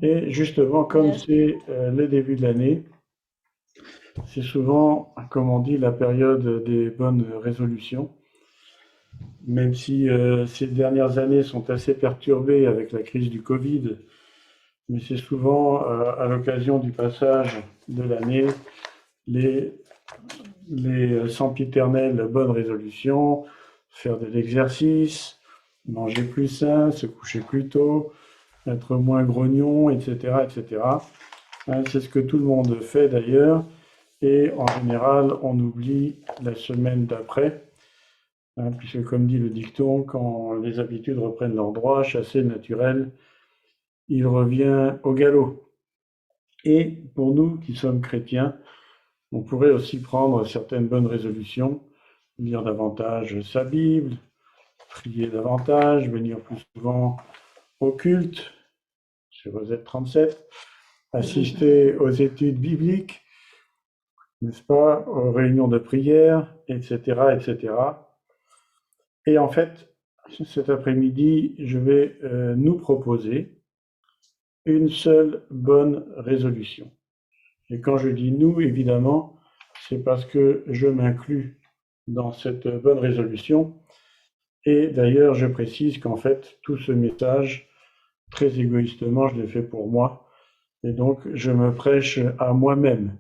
Et justement, comme Yes. c'est le début de l'année, c'est souvent, comme on dit, la période des bonnes résolutions. Même si ces dernières années sont assez perturbées avec la crise du Covid, mais c'est souvent à l'occasion du passage de l'année les, les sempiternelles bonnes résolutions, faire de l'exercice, manger plus sain, se coucher plus tôt, être moins grognon, etc., etc. Hein, c'est ce que tout le monde fait d'ailleurs, et en général, on oublie la semaine d'après, hein, puisque comme dit le dicton, quand les habitudes reprennent leur droit, chasser le naturel, il revient au galop. Et pour nous qui sommes chrétiens, on pourrait aussi prendre certaines bonnes résolutions, lire davantage sa Bible, prier davantage, venir plus souvent au culte, sur Rosette 37, assister aux études bibliques, n'est-ce pas, aux réunions de prière, etc., etc. Et en fait, cet après-midi, je vais nous proposer une seule bonne résolution. Et quand je dis nous, évidemment, c'est parce que je m'inclus dans cette bonne résolution. Et d'ailleurs, je précise qu'en fait, tout ce message, très égoïstement, je l'ai fait pour moi. Et donc, je me prêche à moi-même.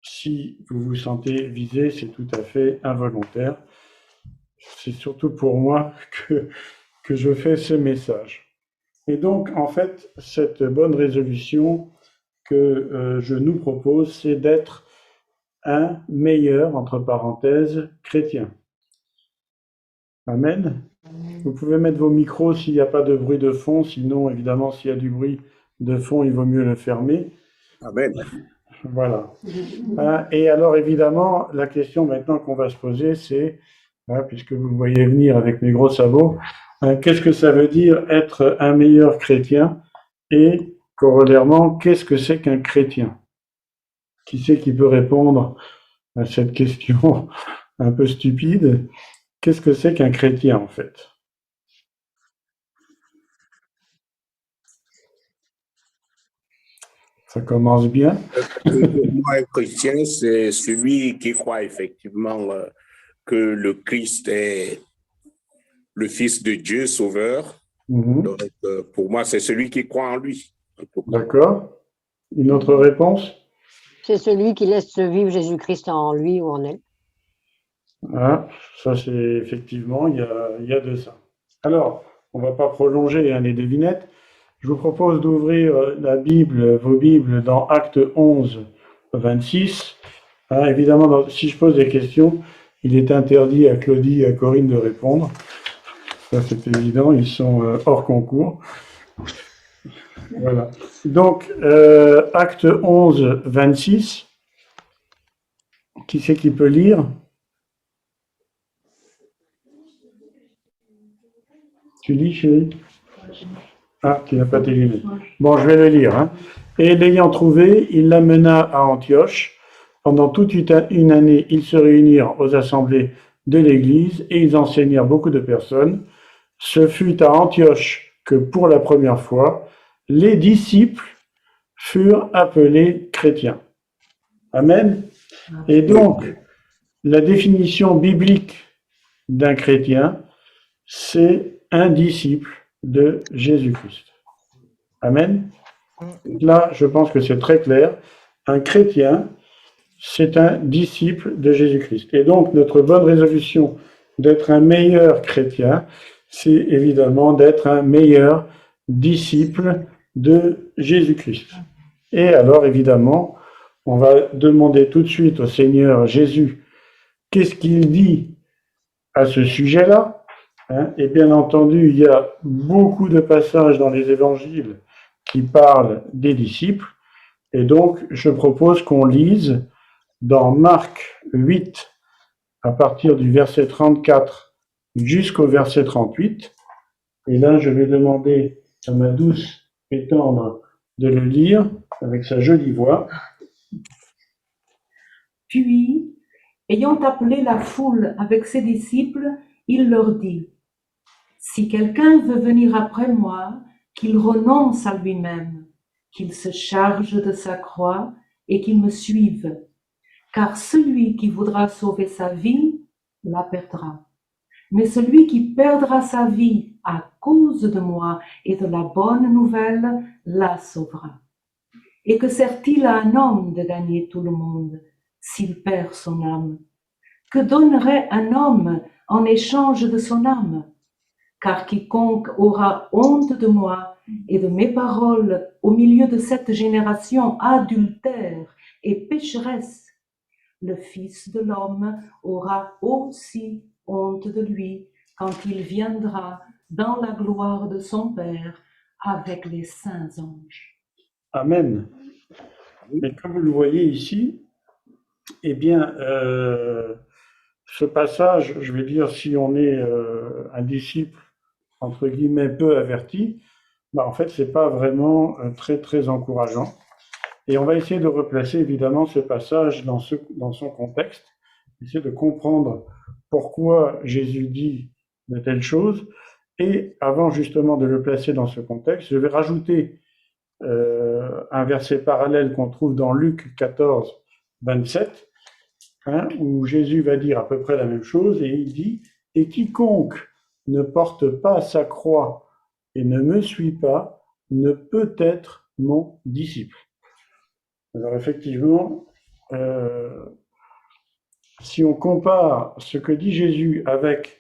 Si vous vous sentez visé, c'est tout à fait involontaire. C'est surtout pour moi que je fais ce message. Et donc, en fait, cette bonne résolution que je nous propose, c'est d'être un meilleur, entre parenthèses, chrétien. Amen. Vous pouvez mettre vos micros s'il n'y a pas de bruit de fond, sinon, évidemment, s'il y a du bruit de fond, il vaut mieux le fermer. Amen. Voilà. Et alors, évidemment, la question maintenant qu'on va se poser, c'est, puisque vous me voyez venir avec mes gros sabots, qu'est-ce que ça veut dire être un meilleur chrétien? Et, corollairement, qu'est-ce que c'est qu'un chrétien? Qui c'est qui peut répondre à cette question un peu stupide? Qu'est-ce que c'est qu'un chrétien, en fait? Ça commence bien. Pour moi, un chrétien, c'est celui qui croit effectivement que le Christ est le Fils de Dieu, Sauveur. Donc, pour moi, c'est celui qui croit en lui. D'accord. Une autre réponse? C'est celui qui laisse vivre Jésus-Christ en lui ou en elle. Ah, ça c'est effectivement, il y a de ça. Alors, on ne va pas prolonger les devinettes. Je vous propose d'ouvrir la Bible, vos Bibles, dans Acte 11, 26. Évidemment, si je pose des questions, il est interdit à Claudie et à Corinne de répondre. Ça c'est évident, ils sont hors concours. Voilà. Donc, Acte 11, 26. Qui c'est qui peut lire? Tu lis, chérie? Ah, tu n'as pas tes lunettes. Bon, je vais le lire. Hein. Et l'ayant trouvé, il l'amena à Antioche. Pendant toute une année, ils se réunirent aux assemblées de l'Église et ils enseignèrent beaucoup de personnes. Ce fut à Antioche que, pour la première fois, les disciples furent appelés chrétiens. Amen. Et donc, la définition biblique d'un chrétien, c'est un disciple de Jésus-Christ. Amen. Là, je pense que c'est très clair. Un chrétien, c'est un disciple de Jésus-Christ. Et donc, notre bonne résolution d'être un meilleur chrétien, c'est évidemment d'être un meilleur disciple de Jésus-Christ. Et alors, évidemment, on va demander tout de suite au Seigneur Jésus, qu'est-ce qu'il dit à ce sujet-là? Et bien entendu, il y a beaucoup de passages dans les évangiles qui parlent des disciples. Et donc, je propose qu'on lise dans Marc 8, à partir du verset 34 jusqu'au verset 38. Et là, je vais demander à ma douce et tendre de le lire avec sa jolie voix. Puis, ayant appelé la foule avec ses disciples, il leur dit: si quelqu'un veut venir après moi, qu'il renonce à lui-même, qu'il se charge de sa croix et qu'il me suive. Car celui qui voudra sauver sa vie la perdra. Mais celui qui perdra sa vie à cause de moi et de la bonne nouvelle la sauvera. Et que sert-il à un homme de gagner tout le monde s'il perd son âme? Que donnerait un homme en échange de son âme? Car quiconque aura honte de moi et de mes paroles au milieu de cette génération adultère et pécheresse, le Fils de l'homme aura aussi honte de lui quand il viendra dans la gloire de son Père avec les saints anges. Amen. Et comme vous le voyez ici, eh bien, ce passage, je vais dire, si on est un disciple, entre guillemets, peu averti, en fait, c'est pas vraiment très, très encourageant. Et on va essayer de replacer, évidemment, ce passage dans son contexte, essayer de comprendre pourquoi Jésus dit de telles choses. Et avant, justement, de le placer dans ce contexte, je vais rajouter un verset parallèle qu'on trouve dans Luc 14, 27, où Jésus va dire à peu près la même chose, et il dit « Et quiconque ne porte pas sa croix et ne me suit pas, ne peut être mon disciple. » Alors effectivement, si on compare ce que dit Jésus avec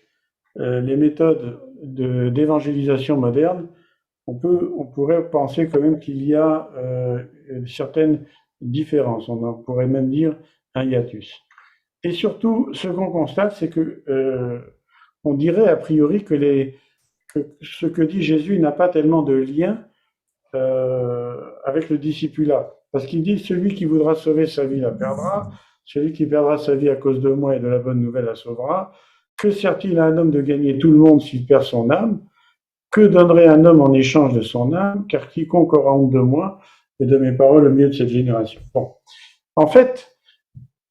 les méthodes d'évangélisation moderne, on pourrait penser quand même qu'il y a certaines différences. On pourrait même dire un hiatus. Et surtout, ce qu'on constate, c'est que on dirait a priori que ce que dit Jésus n'a pas tellement de lien avec le discipulat. Parce qu'il dit, celui qui voudra sauver sa vie la perdra, celui qui perdra sa vie à cause de moi et de la bonne nouvelle la sauvera. Que sert-il à un homme de gagner tout le monde s'il perd son âme? Que donnerait un homme en échange de son âme? Car quiconque aura honte de moi et de mes paroles au milieu de cette génération. Bon. En fait,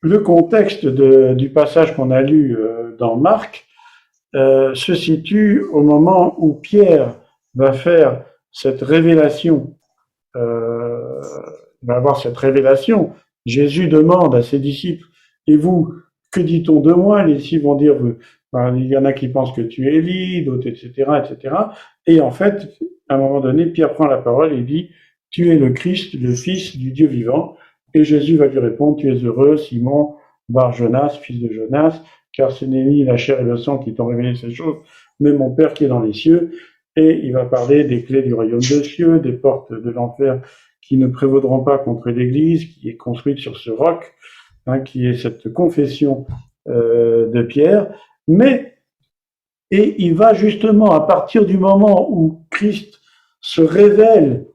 le contexte du passage qu'on a lu dans Marc se situe au moment où Pierre va faire cette révélation, va avoir cette révélation. Jésus demande à ses disciples, et vous, que dit-on de moi? Les disciples vont dire, il y en a qui pensent que tu es Élie, d'autres, etc., etc. Et en fait, à un moment donné, Pierre prend la parole et dit, tu es le Christ, le Fils du Dieu vivant. Et Jésus va lui répondre, tu es heureux, Simon, Bar-Jonas, fils de Jonas, car ce n'est ni la chair et le sang qui t'ont révélé ces choses, mais mon Père qui est dans les cieux. Et il va parler des clés du royaume de cieux, des portes de l'enfer qui ne prévaudront pas contre l'Église, qui est construite sur ce roc, qui est cette confession de Pierre. Et il va justement, à partir du moment où Christ se révèle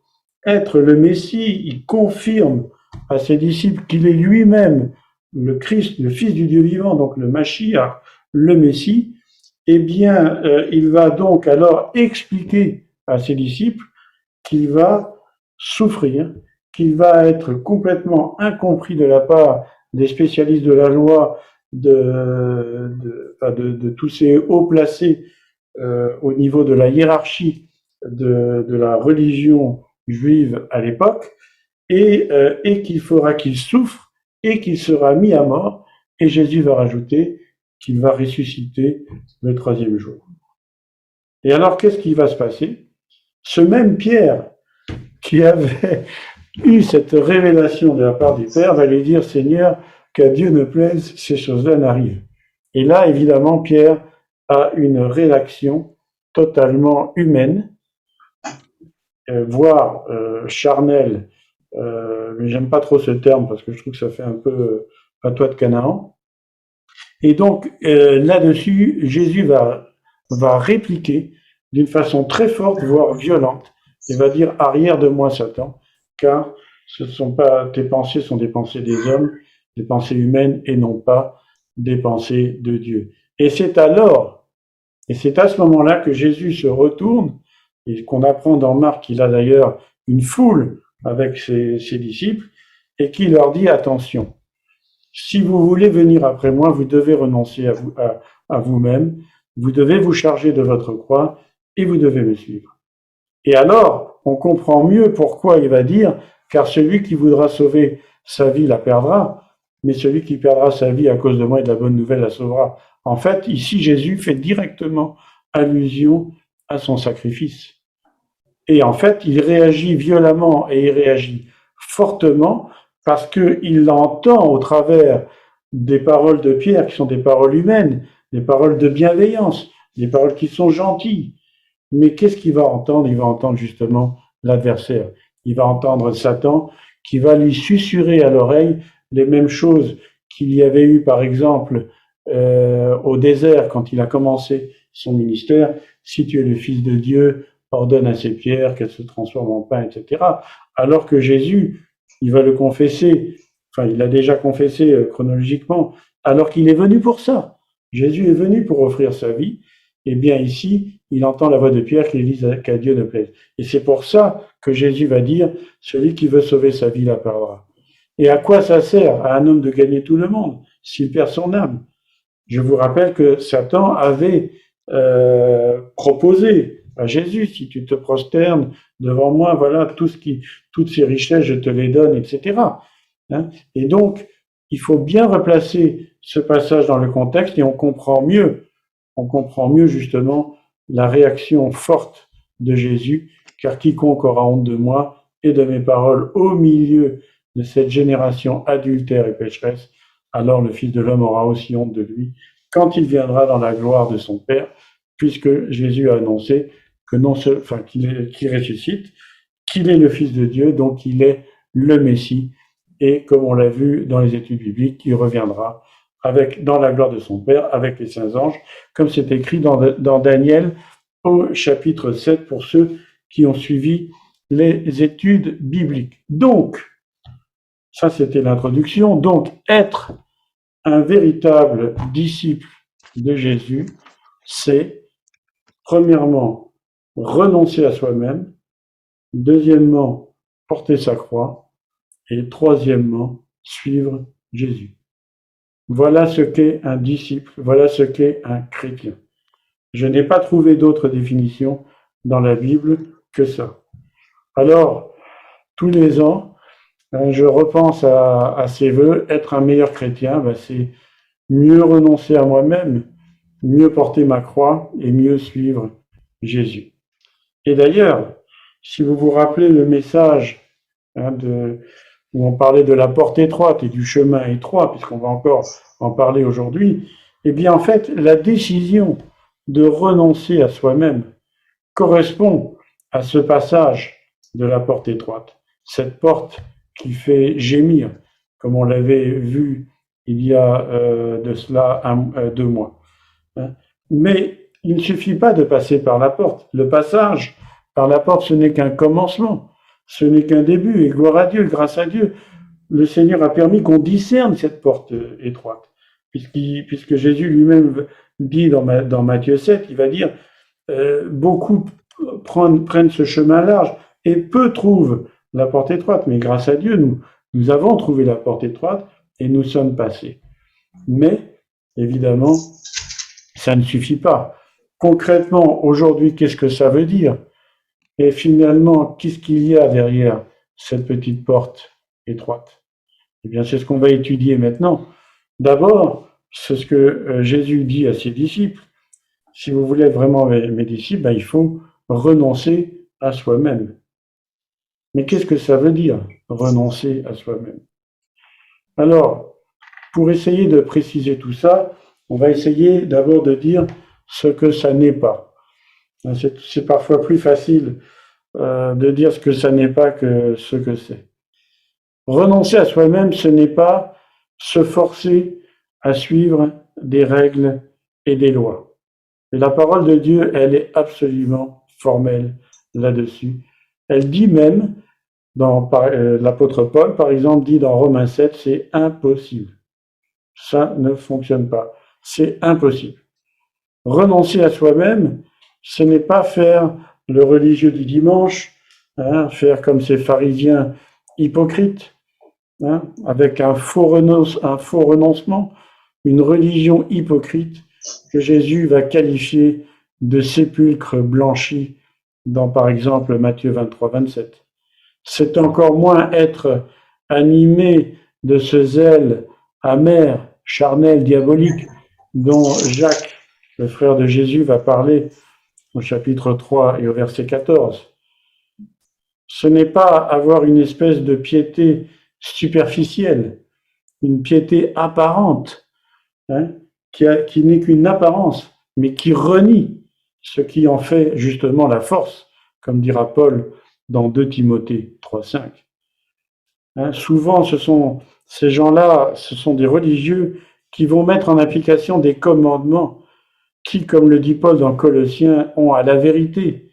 être le Messie, il confirme à ses disciples qu'il est lui-même le Christ, le Fils du Dieu vivant, donc le Mashiach, le Messie, eh bien, il va donc alors expliquer à ses disciples qu'il va souffrir, qu'il va être complètement incompris de la part des spécialistes de la loi, de tous ces hauts placés au niveau de la hiérarchie de la religion juive à l'époque, et qu'il faudra qu'il souffre et qu'il sera mis à mort, et Jésus va rajouter qu'il va ressusciter le troisième jour. Et alors, qu'est-ce qui va se passer? Ce même Pierre qui avait eu cette révélation de la part du Père va lui dire, Seigneur, qu'à Dieu ne plaise, ces choses-là n'arrivent. Et là, évidemment, Pierre a une réaction totalement humaine, voire charnelle, mais j'aime pas trop ce terme parce que je trouve que ça fait un peu patois de Canaan. Et donc, là-dessus, Jésus va répliquer d'une façon très forte, voire violente, et va dire « Arrière de moi, Satan, car ce sont pas tes pensées sont des pensées des hommes, des pensées humaines, et non pas des pensées de Dieu. » Et c'est à ce moment-là que Jésus se retourne, et qu'on apprend dans Marc qu'il a d'ailleurs une foule avec ses disciples, et qui leur dit « Attention, si vous voulez venir après moi, vous devez renoncer à vous-même, vous devez vous charger de votre croix, et vous devez me suivre. » Et alors, on comprend mieux pourquoi il va dire « Car celui qui voudra sauver sa vie la perdra, mais celui qui perdra sa vie à cause de moi et de la bonne nouvelle la sauvera. » En fait, ici, Jésus fait directement allusion à son sacrifice. Et en fait, il réagit violemment et il réagit fortement parce qu'il l'entend au travers des paroles de Pierre qui sont des paroles humaines, des paroles de bienveillance, des paroles qui sont gentilles. Mais qu'est-ce qu'il va entendre? Il va entendre justement l'adversaire. Il va entendre Satan qui va lui susurrer à l'oreille les mêmes choses qu'il y avait eu, par exemple, au désert quand il a commencé son ministère. Si tu es le Fils de Dieu, ordonne à ces pierres qu'elles se transforment en pain, etc. Alors que Jésus, il va le confesser, enfin il l'a déjà confessé chronologiquement, alors qu'il est venu pour ça. Jésus est venu pour offrir sa vie. Et bien ici, il entend la voix de Pierre qui dit qu'à Dieu ne plaise. Et c'est pour ça que Jésus va dire, celui qui veut sauver sa vie la perdra. Et à quoi ça sert à un homme de gagner tout le monde s'il perd son âme? Je vous rappelle que Satan avait proposé à Jésus, si tu te prosternes devant moi, voilà, toutes ces richesses, je te les donne, etc. Hein? Et donc, il faut bien replacer ce passage dans le contexte et on comprend mieux justement la réaction forte de Jésus, car quiconque aura honte de moi et de mes paroles au milieu de cette génération adultère et pécheresse, alors le Fils de l'homme aura aussi honte de lui quand il viendra dans la gloire de son Père, puisque Jésus a annoncé que qu'il ressuscite, qu'il est le Fils de Dieu, donc il est le Messie, et comme on l'a vu dans les études bibliques, il reviendra dans la gloire de son Père, avec les saints anges, comme c'est écrit dans Daniel au chapitre 7, pour ceux qui ont suivi les études bibliques. Donc, ça c'était l'introduction, donc être un véritable disciple de Jésus, c'est premièrement renoncer à soi-même, deuxièmement porter sa croix, et troisièmement suivre Jésus. Voilà ce qu'est un disciple, voilà ce qu'est un chrétien. Je n'ai pas trouvé d'autre définition dans la Bible que ça. Alors, tous les ans, je repense à ces vœux. Être un meilleur chrétien, c'est mieux renoncer à moi-même, mieux porter ma croix et mieux suivre Jésus. Et d'ailleurs, si vous vous rappelez le message où on parlait de la porte étroite et du chemin étroit, puisqu'on va encore en parler aujourd'hui, eh bien en fait, la décision de renoncer à soi-même correspond à ce passage de la porte étroite, cette porte qui fait gémir, comme on l'avait vu il y a de cela 2 mois. Mais il ne suffit pas de passer par la porte. Le passage par la porte, ce n'est qu'un commencement, ce n'est qu'un début, et gloire à Dieu, grâce à Dieu, le Seigneur a permis qu'on discerne cette porte étroite, puisque Jésus lui-même dit dans Matthieu 7, il va dire beaucoup prennent ce chemin large et peu trouvent la porte étroite, mais grâce à Dieu, nous avons trouvé la porte étroite et nous sommes passés. Mais, évidemment, ça ne suffit pas. Concrètement, aujourd'hui, qu'est-ce que ça veut dire? Et finalement, qu'est-ce qu'il y a derrière cette petite porte étroite? Eh bien, c'est ce qu'on va étudier maintenant. D'abord, c'est ce que Jésus dit à ses disciples. Si vous voulez être vraiment mes disciples, il faut renoncer à soi-même. Mais qu'est-ce que ça veut dire, renoncer à soi-même? Alors, pour essayer de préciser tout ça, on va essayer d'abord de dire ce que ça n'est pas. C'est parfois plus facile de dire ce que ça n'est pas que ce que c'est. Renoncer à soi-même, ce n'est pas se forcer à suivre des règles et des lois. Et la parole de Dieu, elle est absolument formelle là-dessus. Elle dit même, l'apôtre Paul, par exemple, dit dans Romains 7, c'est impossible. Ça ne fonctionne pas. C'est impossible. Renoncer à soi-même, ce n'est pas faire le religieux du dimanche, faire comme ces pharisiens hypocrites, avec un faux renoncement, une religion hypocrite que Jésus va qualifier de sépulcre blanchi dans, par exemple, Matthieu 23, 27. C'est encore moins être animé de ce zèle amer, charnel, diabolique, dont Jacques, le frère de Jésus, va parler au chapitre 3 et au verset 14. Ce n'est pas avoir une espèce de piété superficielle, une piété apparente, hein, qui n'est qu'une apparence, mais qui renie ce qui en fait justement la force, comme dira Paul dans 2 Timothée 3,5. Hein, souvent, ces gens-là, ce sont des religieux qui vont mettre en application des commandements qui, comme le dit Paul dans Colossiens, ont à la vérité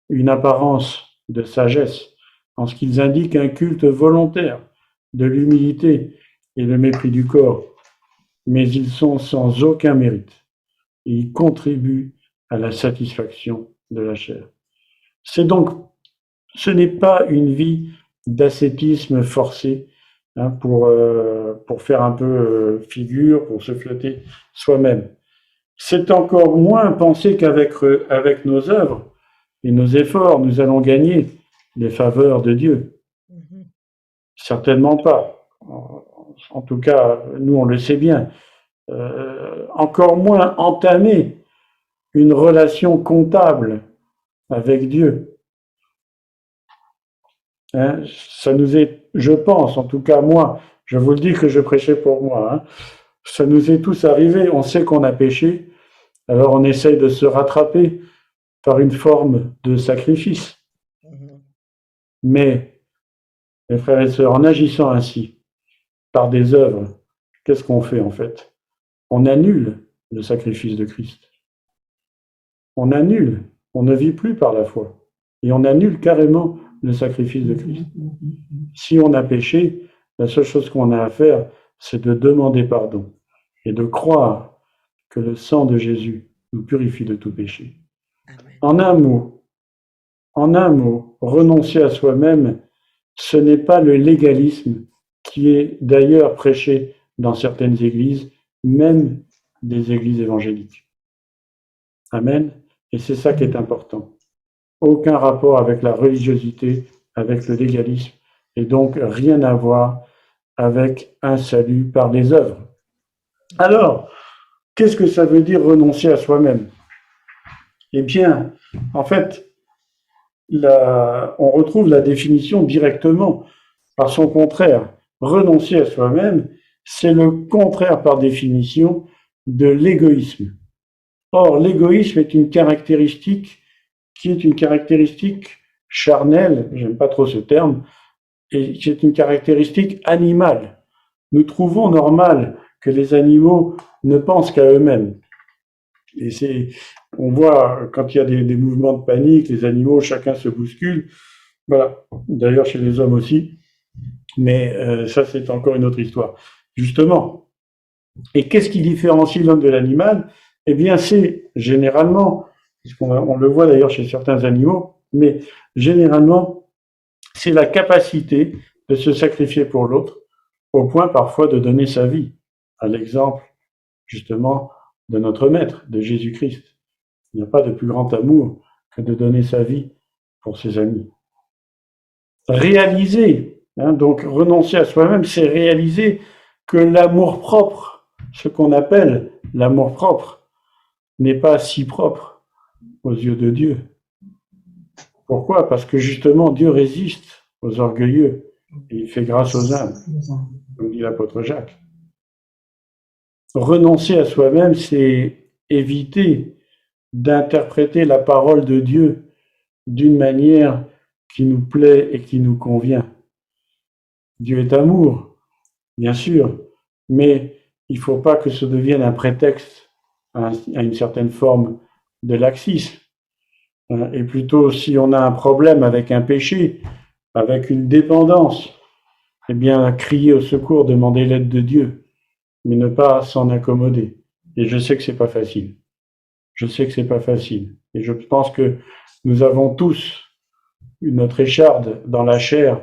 une apparence de sagesse, en ce qu'ils indiquent un culte volontaire de l'humilité et le mépris du corps, mais ils sont sans aucun mérite et ils contribuent à la satisfaction de la chair. Ce n'est pas une vie d'ascétisme forcé, hein, pour faire un peu figure, pour se flatter soi-même. C'est encore moins penser qu'avec nos œuvres et nos efforts, nous allons gagner les faveurs de Dieu. Certainement pas. En tout cas, nous, on le sait bien. Encore moins entamer une relation comptable avec Dieu. Hein, ça nous est, je pense, en tout cas moi, je vous le dis que je prêchais pour moi, hein, ça nous est tous arrivé, on sait qu'on a péché, alors on essaye de se rattraper par une forme de sacrifice. Mais, mes frères et sœurs, en agissant ainsi, par des œuvres, qu'est-ce qu'on fait en fait? On annule le sacrifice de Christ. On annule, on ne vit plus par la foi. Et on annule carrément le sacrifice de Christ. Si on a péché, la seule chose qu'on a à faire, c'est de demander pardon et de croire que le sang de Jésus nous purifie de tout péché. Amen. En un mot, renoncer à soi-même, ce n'est pas le légalisme qui est d'ailleurs prêché dans certaines églises, même des églises évangéliques. Amen. Et c'est ça qui est important. Aucun rapport avec la religiosité, avec le légalisme, et donc rien à voir avec un salut par les œuvres. Alors, qu'est-ce que ça veut dire renoncer à soi-même? Eh bien, en fait, on retrouve la définition directement par son contraire. Renoncer à soi-même, c'est le contraire par définition de l'égoïsme. Or, l'égoïsme est une caractéristique qui est une caractéristique charnelle, j'aime pas trop ce terme, et c'est une caractéristique animale. Nous trouvons normal que les animaux ne pensent qu'à eux-mêmes. Et on voit quand il y a des mouvements de panique, les animaux, chacun se bouscule. Voilà. D'ailleurs, chez les hommes aussi. Mais ça, c'est encore une autre histoire. Justement. Et qu'est-ce qui différencie l'homme de l'animal? Eh bien, c'est généralement, on le voit d'ailleurs chez certains animaux, mais généralement, c'est la capacité de se sacrifier pour l'autre, au point parfois de donner sa vie, à l'exemple, justement, de notre Maître, de Jésus-Christ. Il n'y a pas de plus grand amour que de donner sa vie pour ses amis. Réaliser, donc renoncer à soi-même, c'est réaliser que l'amour-propre, ce qu'on appelle l'amour-propre, n'est pas si propre aux yeux de Dieu. Pourquoi? Parce que justement, Dieu résiste aux orgueilleux et il fait grâce aux humbles, comme dit l'apôtre Jacques. Renoncer à soi-même, c'est éviter d'interpréter la parole de Dieu d'une manière qui nous plaît et qui nous convient. Dieu est amour, bien sûr, mais il ne faut pas que ce devienne un prétexte à une certaine forme de laxisme. Et plutôt, si on a un problème avec un péché, avec une dépendance, eh bien, crier au secours, demander l'aide de Dieu, mais ne pas s'en accommoder. Et je sais que c'est pas facile. Je sais que c'est pas facile. Et je pense que nous avons tous notre écharde dans la chair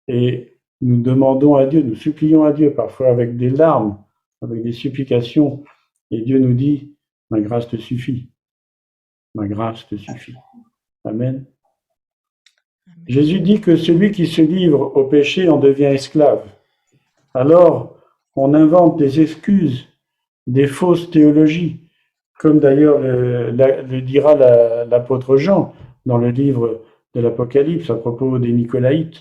et nous demandons à Dieu, nous supplions à Dieu, parfois avec des larmes, avec des supplications, et Dieu nous dit, ma grâce te suffit. Ma grâce te suffit. Amen. Jésus dit que celui qui se livre au péché en devient esclave. Alors, on invente des excuses, des fausses théologies, comme d'ailleurs le dira l'apôtre Jean dans le livre de l'Apocalypse à propos des Nicolaïtes.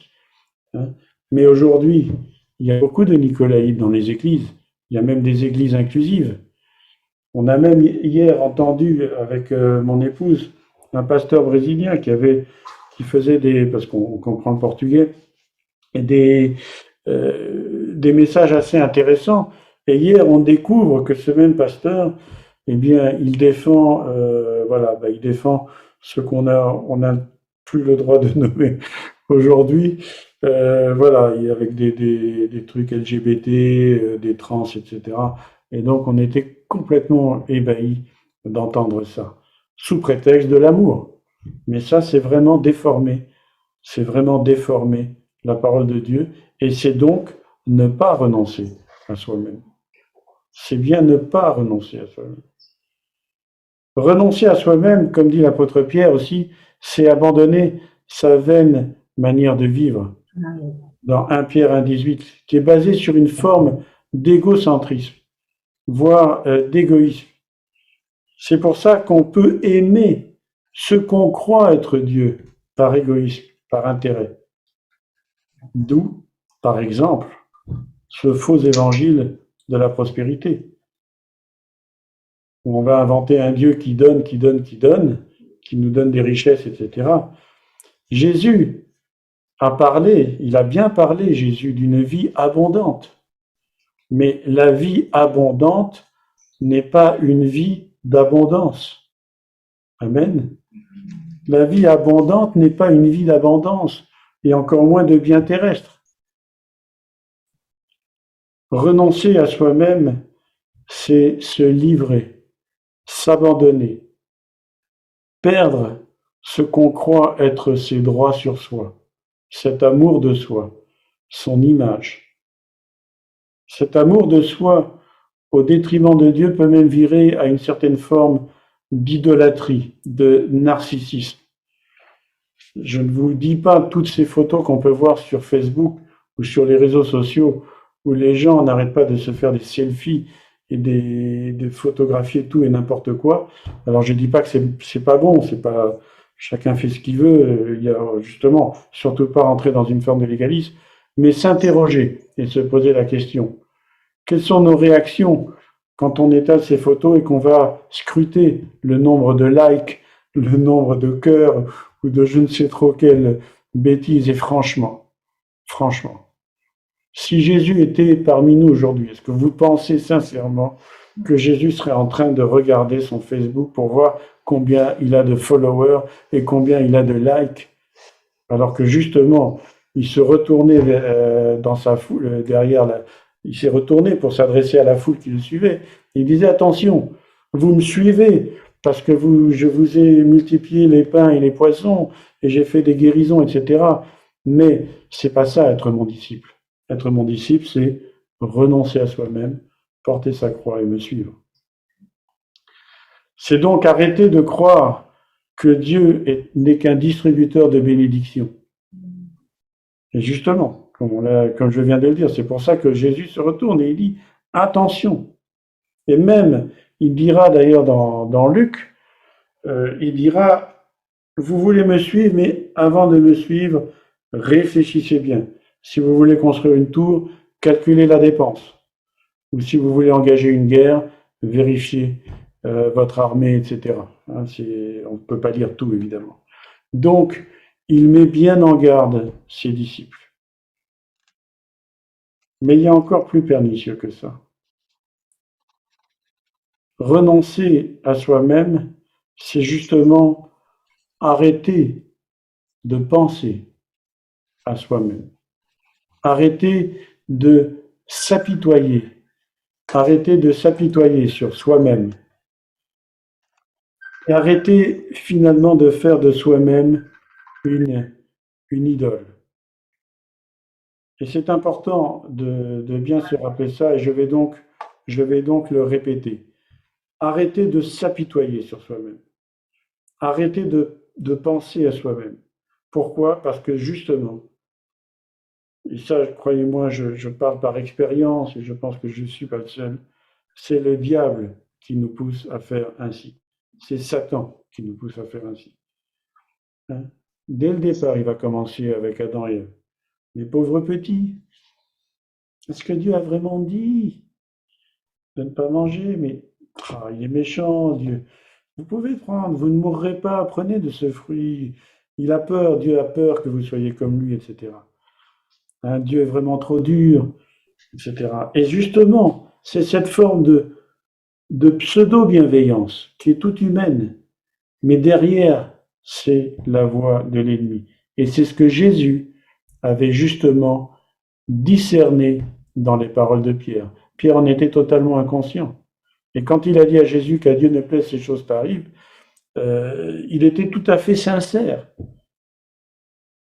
Mais aujourd'hui, il y a beaucoup de Nicolaïtes dans les églises. Il y a même des églises inclusives. On a même hier entendu avec mon épouse un pasteur brésilien qui faisait parce qu'on comprend le portugais, des messages assez intéressants. Et hier, on découvre que ce même pasteur, eh bien, il défend, il défend ce on a plus le droit de nommer aujourd'hui. Avec des trucs LGBT, des trans, etc. Et donc, on était complètement ébahis d'entendre ça, sous prétexte de l'amour. Mais ça, c'est vraiment déformé. C'est vraiment déformer la parole de Dieu. Et c'est donc ne pas renoncer à soi-même. C'est bien ne pas renoncer à soi-même. Renoncer à soi-même, comme dit l'apôtre Pierre aussi, c'est abandonner sa vaine manière de vivre. Dans 1 Pierre 1,18, qui est basée sur une forme d'égocentrisme, voire d'égoïsme. C'est pour ça qu'on peut aimer ce qu'on croit être Dieu par égoïsme, par intérêt. D'où, par exemple, ce faux évangile de la prospérité. On va inventer un Dieu qui donne, qui nous donne des richesses, etc. Jésus a parlé, il a bien parlé, Jésus, d'une vie abondante. Mais la vie abondante n'est pas une vie d'abondance. Amen. La vie abondante n'est pas une vie d'abondance, et encore moins de biens terrestres. Renoncer à soi-même, c'est se livrer, s'abandonner, perdre ce qu'on croit être ses droits sur soi, cet amour de soi, son image. Cet amour de soi, au détriment de Dieu, peut même virer à une certaine forme d'idolâtrie, de narcissisme. Je ne vous dis pas toutes ces photos qu'on peut voir sur Facebook ou sur les réseaux sociaux où les gens n'arrêtent pas de se faire des selfies et de photographier tout et n'importe quoi. Alors je dis pas que c'est pas bon, c'est pas chacun fait ce qu'il veut. Il y a justement surtout pas rentrer dans une forme de légalisme, mais s'interroger et se poser la question. Quelles sont nos réactions quand on étale ces photos et qu'on va scruter le nombre de likes, le nombre de cœurs ou de je ne sais trop quelle bêtise? Et franchement, si Jésus était parmi nous aujourd'hui, est-ce que vous pensez sincèrement que Jésus serait en train de regarder son Facebook pour voir combien il a de followers et combien il a de likes, alors que justement, il se retournait dans sa foule, il s'est retourné pour s'adresser à la foule qui le suivait. Il disait, attention, vous me suivez parce que je vous ai multiplié les pains et les poissons et j'ai fait des guérisons, etc. Mais c'est pas ça, être mon disciple. Être mon disciple, c'est renoncer à soi-même, porter sa croix et me suivre. C'est donc arrêter de croire que Dieu n'est qu'un distributeur de bénédictions. Et justement, comme je viens de le dire, c'est pour ça que Jésus se retourne et il dit « Attention !» Et même, il dira d'ailleurs dans Luc, il dira « Vous voulez me suivre, mais avant de me suivre, réfléchissez bien. Si vous voulez construire une tour, calculez la dépense. Ou si vous voulez engager une guerre, vérifiez votre armée, etc. » On ne peut pas lire tout, évidemment. Donc, il met bien en garde ses disciples. Mais il y a encore plus pernicieux que ça. Renoncer à soi-même, c'est justement arrêter de penser à soi-même. Arrêter de s'apitoyer. Arrêter de s'apitoyer sur soi-même. Et arrêter finalement de faire de soi-même une idole. Et c'est important de bien se rappeler ça, et je vais donc le répéter. Arrêtez de s'apitoyer sur soi-même. Arrêtez de penser à soi-même. Pourquoi? Parce que justement, et ça, croyez-moi, je parle par expérience et je pense que je ne suis pas le seul, c'est le diable qui nous pousse à faire ainsi. C'est Satan qui nous pousse à faire ainsi. Hein? Dès le départ, il va commencer avec Adam et Ève. Les pauvres petits, est-ce que Dieu a vraiment dit de ne pas manger? Mais il est méchant, Dieu. Vous pouvez prendre, vous ne mourrez pas, prenez de ce fruit. Il a peur, Dieu a peur que vous soyez comme lui, etc. Hein, Dieu est vraiment trop dur, etc. Et justement, c'est cette forme de pseudo-bienveillance qui est toute humaine, mais derrière, c'est la voix de l'ennemi. Et c'est ce que Jésus avait justement discerné dans les paroles de Pierre. Pierre en était totalement inconscient. Et quand il a dit à Jésus qu'à Dieu ne plaise ces choses t'arrivent, il était tout à fait sincère.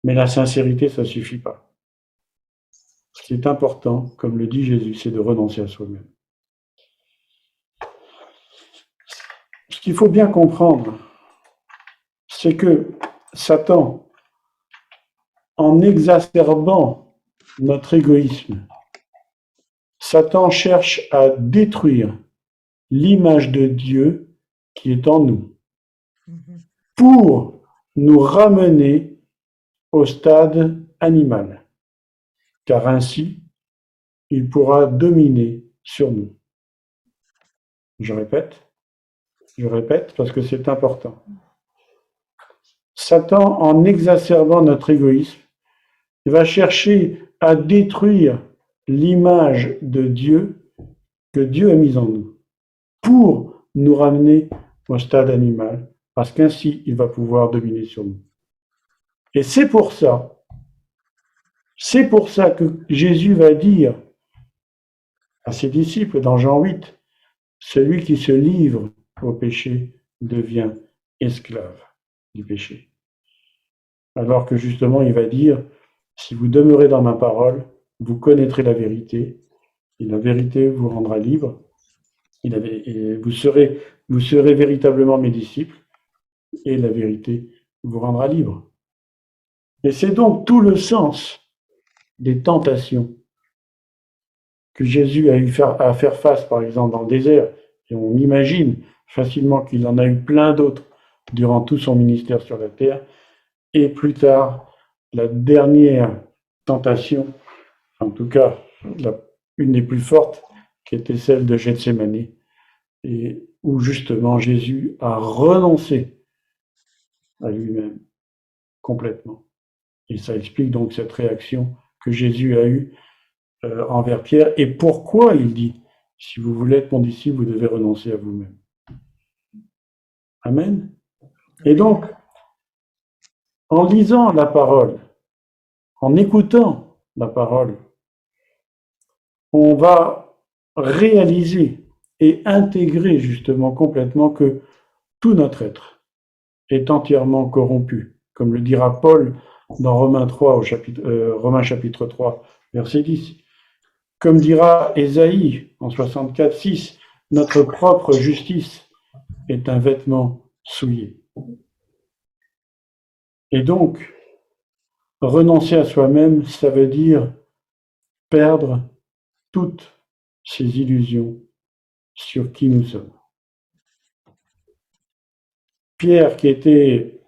Mais la sincérité, ça ne suffit pas. Ce qui est important, comme le dit Jésus, c'est de renoncer à soi-même. Ce qu'il faut bien comprendre, c'est que Satan, en exacerbant notre égoïsme, Satan cherche à détruire l'image de Dieu qui est en nous, pour nous ramener au stade animal, car ainsi, il pourra dominer sur nous. Je répète parce que c'est important. Satan, en exacerbant notre égoïsme, va chercher à détruire l'image de Dieu que Dieu a mise en nous, pour nous ramener au stade animal, parce qu'ainsi, il va pouvoir dominer sur nous. Et c'est pour ça que Jésus va dire à ses disciples dans Jean 8, celui qui se livre au péché devient esclave du péché. Alors que justement, il va dire, si vous demeurez dans ma parole, vous connaîtrez la vérité, et la vérité vous rendra libre, et vous serez véritablement mes disciples, et la vérité vous rendra libre. Et c'est donc tout le sens des tentations que Jésus a eu à faire face, par exemple, dans le désert. Et on imagine facilement qu'il en a eu plein d'autres durant tout son ministère sur la terre. Et plus tard, la dernière tentation, en tout cas une des plus fortes, qui était celle de Gethsémani, et où justement Jésus a renoncé à lui-même complètement. Et ça explique donc cette réaction que Jésus a eue envers Pierre, et pourquoi il dit, si vous voulez être mon disciple, vous devez renoncer à vous-même. Amen. Et donc, en lisant la parole, en écoutant la parole, on va réaliser et intégrer justement complètement que tout notre être est entièrement corrompu, comme le dira Paul dans Romains chapitre 3, verset 10. Comme dira Ésaïe en 64:6, notre propre justice est un vêtement souillé. Et donc, renoncer à soi-même, ça veut dire perdre toutes ces illusions sur qui nous sommes. Pierre, qui était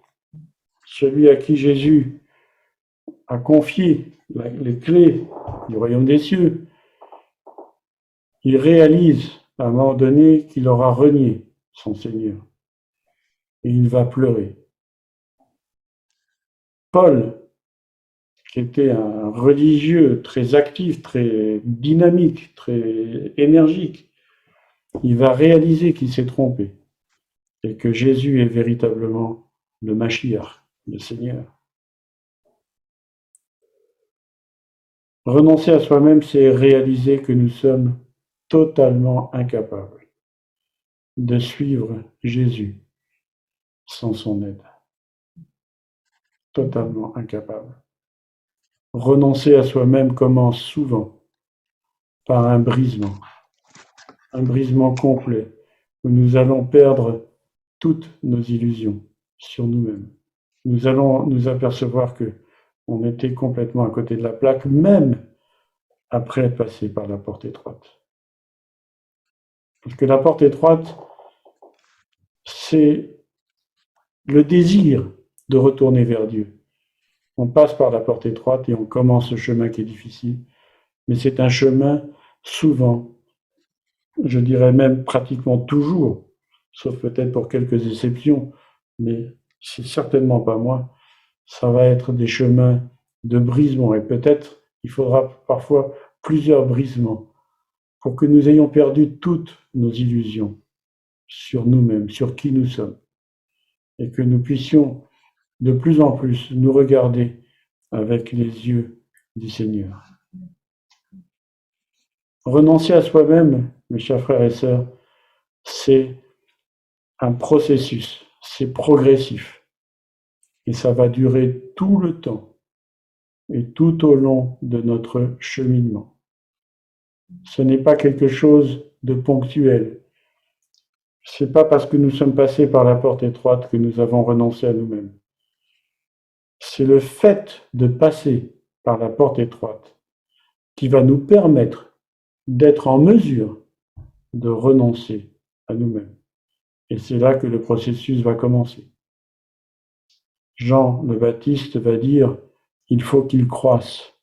celui à qui Jésus a confié les clés du royaume des cieux, il réalise à un moment donné qu'il aura renié son Seigneur. Et il va pleurer. Paul, qui était un religieux très actif, très dynamique, très énergique, il va réaliser qu'il s'est trompé et que Jésus est véritablement le Mashiach, le Seigneur. Renoncer à soi-même, c'est réaliser que nous sommes totalement incapables de suivre Jésus sans son aide. Totalement incapables. Renoncer à soi-même commence souvent par un brisement complet, où nous allons perdre toutes nos illusions sur nous-mêmes. nous allons nous apercevoir que on était complètement à côté de la plaque, même après être passé par la porte étroite. Parce que la porte étroite, c'est le désir de retourner vers Dieu. On passe par la porte étroite et on commence ce chemin qui est difficile, mais c'est un chemin souvent, je dirais même pratiquement toujours, sauf peut-être pour quelques exceptions, mais c'est certainement pas moi, ça va être des chemins de brisement et peut-être il faudra parfois plusieurs brisements pour que nous ayons perdu toutes nos illusions sur nous-mêmes, sur qui nous sommes, et que nous puissions de plus en plus nous regarder avec les yeux du Seigneur. Renoncer à soi-même, mes chers frères et sœurs, c'est un processus, c'est progressif, et ça va durer tout le temps et tout au long de notre cheminement. Ce n'est pas quelque chose de ponctuel. C'est pas parce que nous sommes passés par la porte étroite que nous avons renoncé à nous-mêmes. C'est le fait de passer par la porte étroite qui va nous permettre d'être en mesure de renoncer à nous-mêmes. Et c'est là que le processus va commencer. Jean le Baptiste va dire, il faut qu'il croisse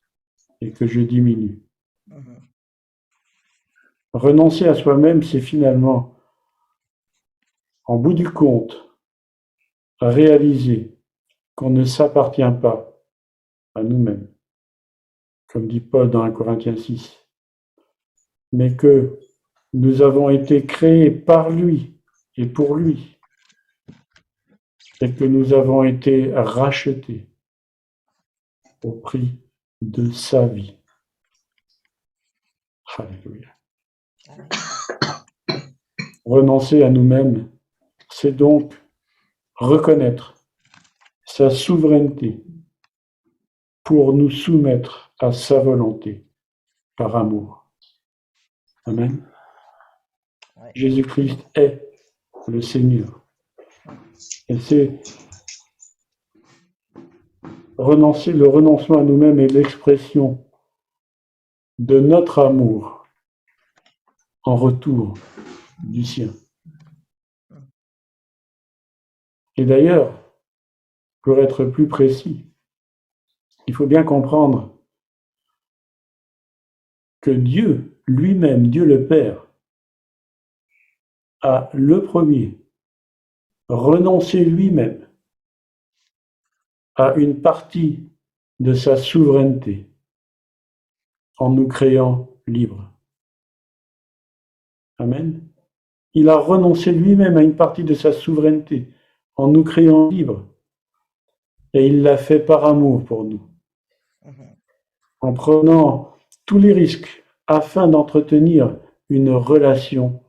et que je diminue. Renoncer à soi-même, c'est finalement, en bout du compte, réaliser qu'on ne s'appartient pas à nous-mêmes, comme dit Paul dans 1 Corinthiens 6, mais que nous avons été créés par lui et pour lui, et que nous avons été rachetés au prix de sa vie. Alléluia. Renoncer à nous-mêmes, c'est donc reconnaître sa souveraineté pour nous soumettre à sa volonté par amour. Amen. Ouais. Jésus-Christ est le Seigneur. Et c'est renoncer, le renoncement à nous-mêmes est l'expression de notre amour en retour du sien. Et d'ailleurs, pour être plus précis, il faut bien comprendre que Dieu lui-même, Dieu le Père, a le premier renoncé lui-même à une partie de sa souveraineté en nous créant libres. Amen. Il a renoncé lui-même à une partie de sa souveraineté en nous créant libres. Et il l'a fait par amour pour nous, en prenant tous les risques afin d'entretenir une relation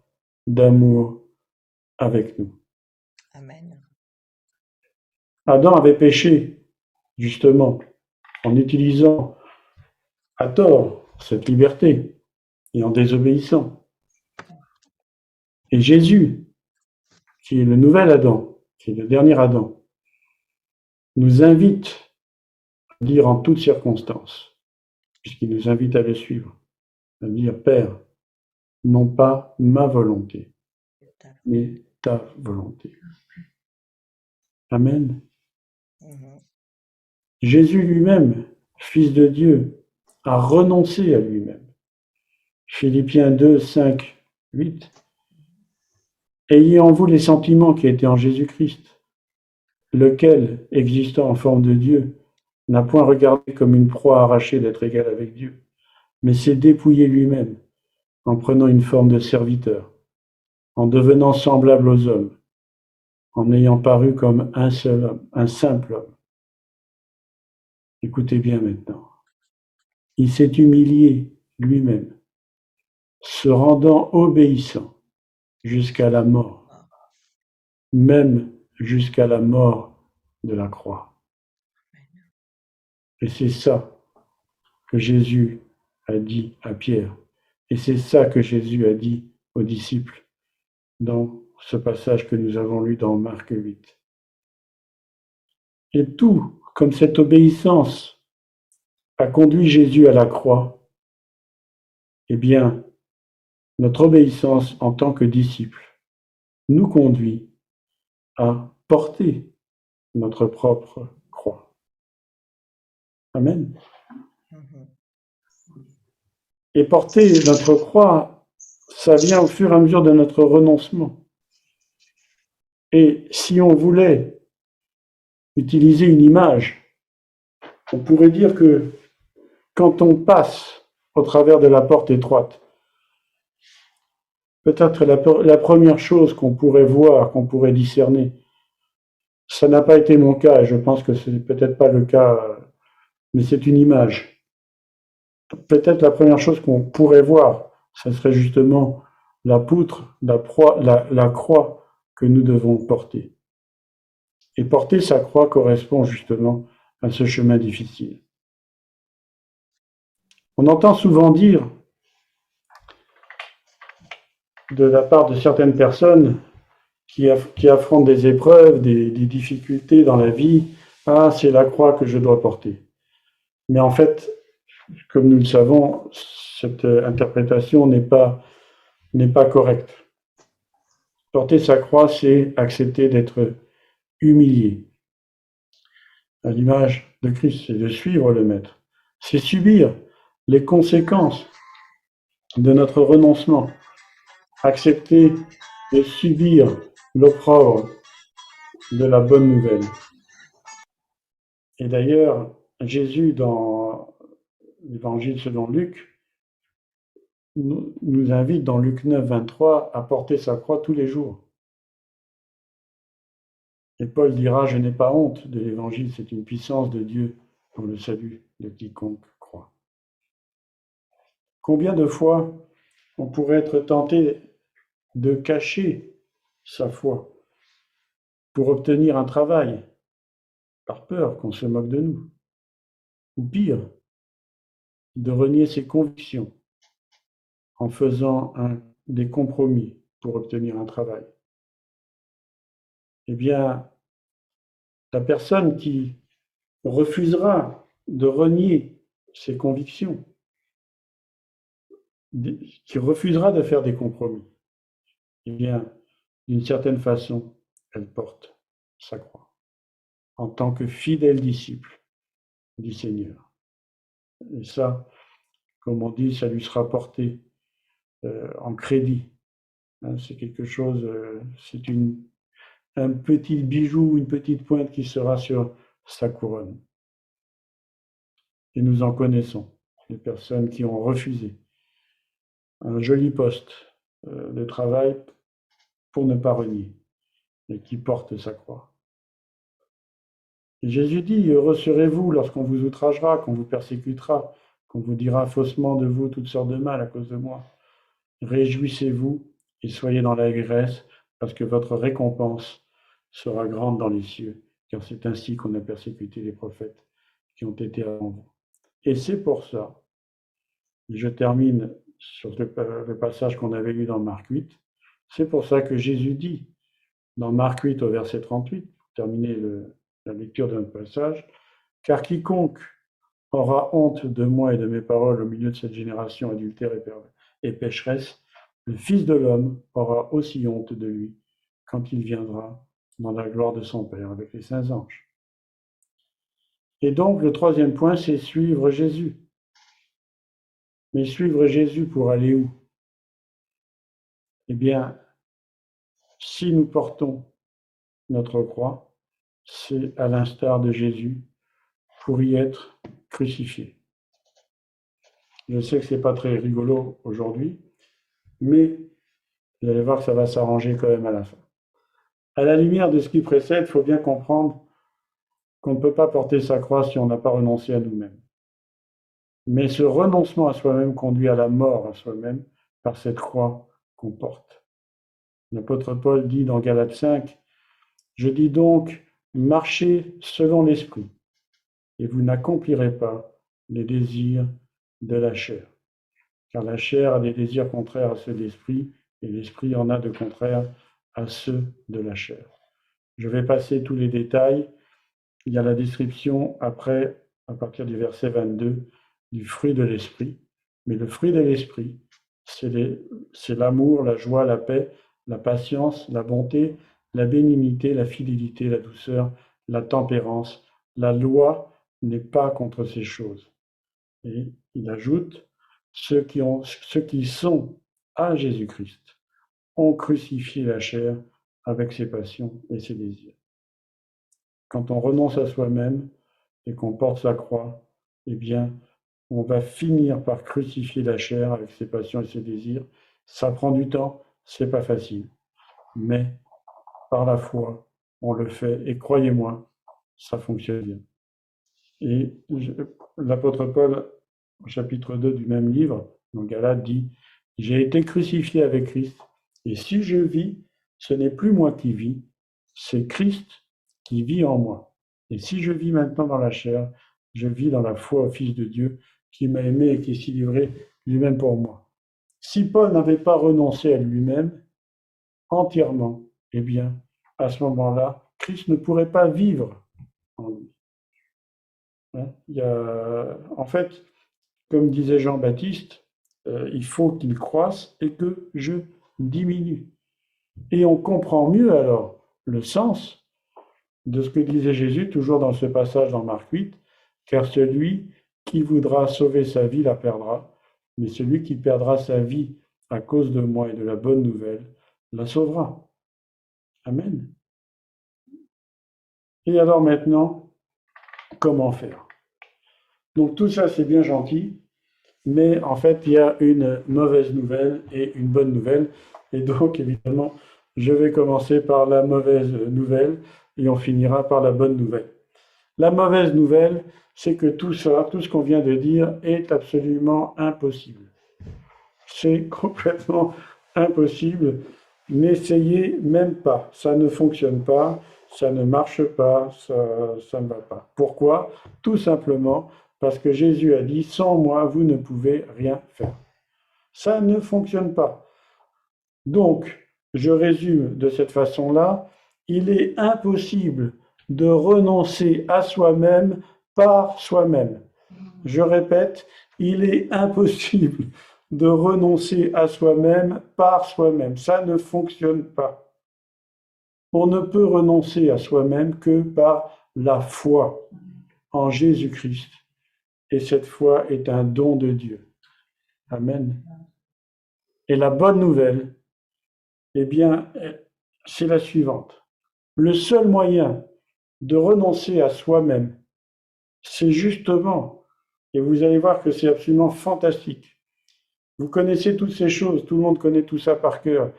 d'amour avec nous. Amen. Adam avait péché, justement, en utilisant à tort cette liberté et en désobéissant. Et Jésus, qui est le nouvel Adam, qui est le dernier Adam, nous invite à dire en toutes circonstances, puisqu'il nous invite à le suivre, à dire, Père, non pas ma volonté, mais ta volonté. Amen. Jésus lui-même, Fils de Dieu, a renoncé à lui-même. Philippiens 2, 5, 8. Ayez en vous les sentiments qui étaient en Jésus-Christ, lequel, existant en forme de Dieu, n'a point regardé comme une proie arrachée d'être égal avec Dieu, mais s'est dépouillé lui-même, en prenant une forme de serviteur, en devenant semblable aux hommes, en ayant paru comme un seul homme, un simple homme. Écoutez bien maintenant. Il s'est humilié lui-même, se rendant obéissant jusqu'à la mort, même jusqu'à la mort de la croix. Et c'est ça que Jésus a dit à Pierre. Et c'est ça que Jésus a dit aux disciples dans ce passage que nous avons lu dans Marc 8. Et tout, comme cette obéissance a conduit Jésus à la croix, eh bien, notre obéissance en tant que disciple nous conduit à porter notre propre croix. Amen. Et porter notre croix, ça vient au fur et à mesure de notre renoncement. Et si on voulait utiliser une image, on pourrait dire que quand on passe au travers de la porte étroite, peut-être la première chose qu'on pourrait voir, qu'on pourrait discerner, ça n'a pas été mon cas, et je pense que c'est peut-être pas le cas, mais c'est une image. Peut-être la première chose qu'on pourrait voir, ce serait justement la poutre, la croix que nous devons porter. Et porter sa croix correspond justement à ce chemin difficile. On entend souvent dire, de la part de certaines personnes qui affrontent des épreuves, des difficultés dans la vie, « Ah, c'est la croix que je dois porter ». Mais en fait, comme nous le savons, cette interprétation n'est pas correcte. Porter sa croix, c'est accepter d'être humilié. À l'image de Christ, c'est de suivre le Maître. C'est subir les conséquences de notre renoncement. Accepter de subir l'opprobre de la bonne nouvelle. Et d'ailleurs, Jésus, dans l'Évangile selon Luc, nous invite dans Luc 9, 23 à porter sa croix tous les jours. Et Paul dira, je n'ai pas honte de l'Évangile, c'est une puissance de Dieu pour le salut de quiconque croit. Combien de fois on pourrait être tenté de cacher sa foi pour obtenir un travail, par peur qu'on se moque de nous, ou pire, de renier ses convictions en faisant des compromis pour obtenir un travail. Eh bien, la personne qui refusera de renier ses convictions, qui refusera de faire des compromis, eh bien, d'une certaine façon, elle porte sa croix en tant que fidèle disciple du Seigneur. Et ça, comme on dit, ça lui sera porté en crédit. C'est quelque chose, c'est un petit bijou, une petite pointe qui sera sur sa couronne. Et nous en connaissons, des personnes qui ont refusé un joli poste de travail pour ne pas renier, et qui portent sa croix. Et Jésus dit, heureux serez-vous lorsqu'on vous outragera, qu'on vous persécutera, qu'on vous dira faussement de vous toutes sortes de mal à cause de moi. Réjouissez-vous et soyez dans l'allégresse, parce que votre récompense sera grande dans les cieux, car c'est ainsi qu'on a persécuté les prophètes qui ont été avant vous. Et c'est pour ça, je termine sur le passage qu'on avait lu dans Marc 8, c'est pour ça que Jésus dit, dans Marc 8 au verset 38, pour terminer la lecture de notre passage, « Car quiconque aura honte de moi et de mes paroles au milieu de cette génération adultère et pécheresse, le Fils de l'homme aura aussi honte de lui quand il viendra dans la gloire de son Père avec les saints anges. » Et donc, le troisième point, c'est suivre Jésus. Mais suivre Jésus pour aller où? Eh bien, si nous portons notre croix, c'est à l'instar de Jésus pour y être crucifié. Je sais que ce n'est pas très rigolo aujourd'hui, mais vous allez voir que ça va s'arranger quand même à la fin. À la lumière de ce qui précède, il faut bien comprendre qu'on ne peut pas porter sa croix si on n'a pas renoncé à nous-mêmes. Mais ce renoncement à soi-même conduit à la mort à soi-même par cette croix qu'on porte. L'apôtre Paul dit dans Galates 5, « Je dis donc, marchez selon l'esprit, et vous n'accomplirez pas les désirs de la chair. Car la chair a des désirs contraires à ceux de l'esprit, et l'esprit en a de contraires à ceux de la chair. » Je vais passer tous les détails. il y a la description après, à partir du verset 22, du fruit de l'esprit. Mais le fruit de l'esprit, c'est l'amour, la joie, la paix, la patience, la bonté, la bénignité, la fidélité, la douceur, la tempérance. La loi n'est pas contre ces choses. Et il ajoute, ceux qui sont à Jésus-Christ ont crucifié la chair avec ses passions et ses désirs. Quand on renonce à soi-même et qu'on porte sa croix, eh bien, on va finir par crucifier la chair avec ses passions et ses désirs. Ça prend du temps, c'est pas facile. Mais par la foi, on le fait. Et croyez-moi, ça fonctionne bien. Et l'apôtre Paul, au chapitre 2 du même livre, dans Galates, dit « J'ai été crucifié avec Christ, et si je vis, ce n'est plus moi qui vis, c'est Christ qui vit en moi. Et si je vis maintenant dans la chair, je vis dans la foi au Fils de Dieu qui m'a aimé et qui s'est livré lui-même pour moi. » Si Paul n'avait pas renoncé à lui-même entièrement, eh bien, à ce moment-là, Christ ne pourrait pas vivre en lui. En fait, comme disait Jean-Baptiste, il faut qu'il croisse et que je diminue. Et on comprend mieux alors le sens de ce que disait Jésus, toujours dans ce passage dans Marc 8, car celui qui voudra sauver sa vie la perdra, mais celui qui perdra sa vie à cause de moi et de la bonne nouvelle la sauvera. Amen. Et alors maintenant, comment faire? Donc tout ça, c'est bien gentil, mais en fait, il y a une mauvaise nouvelle et une bonne nouvelle. Et donc, évidemment, je vais commencer par la mauvaise nouvelle et on finira par la bonne nouvelle. La mauvaise nouvelle, c'est que tout ça, tout ce qu'on vient de dire, est absolument impossible. C'est complètement impossible. N'essayez même pas. Ça ne fonctionne pas, ça ne marche pas, ça ne va pas. Pourquoi? Tout simplement parce que Jésus a dit, sans moi, vous ne pouvez rien faire. Ça ne fonctionne pas. Donc, je résume de cette façon-là, il est impossible de renoncer à soi-même par soi-même. Je répète, il est impossible de renoncer à soi-même par soi-même. Ça ne fonctionne pas. On ne peut renoncer à soi-même que par la foi en Jésus-Christ. Et cette foi est un don de Dieu. Amen. Et la bonne nouvelle, eh bien, c'est la suivante. Le seul moyen de renoncer à soi-même, c'est justement, et vous allez voir que c'est absolument fantastique. Vous connaissez toutes ces choses, tout le monde connaît tout ça par cœur,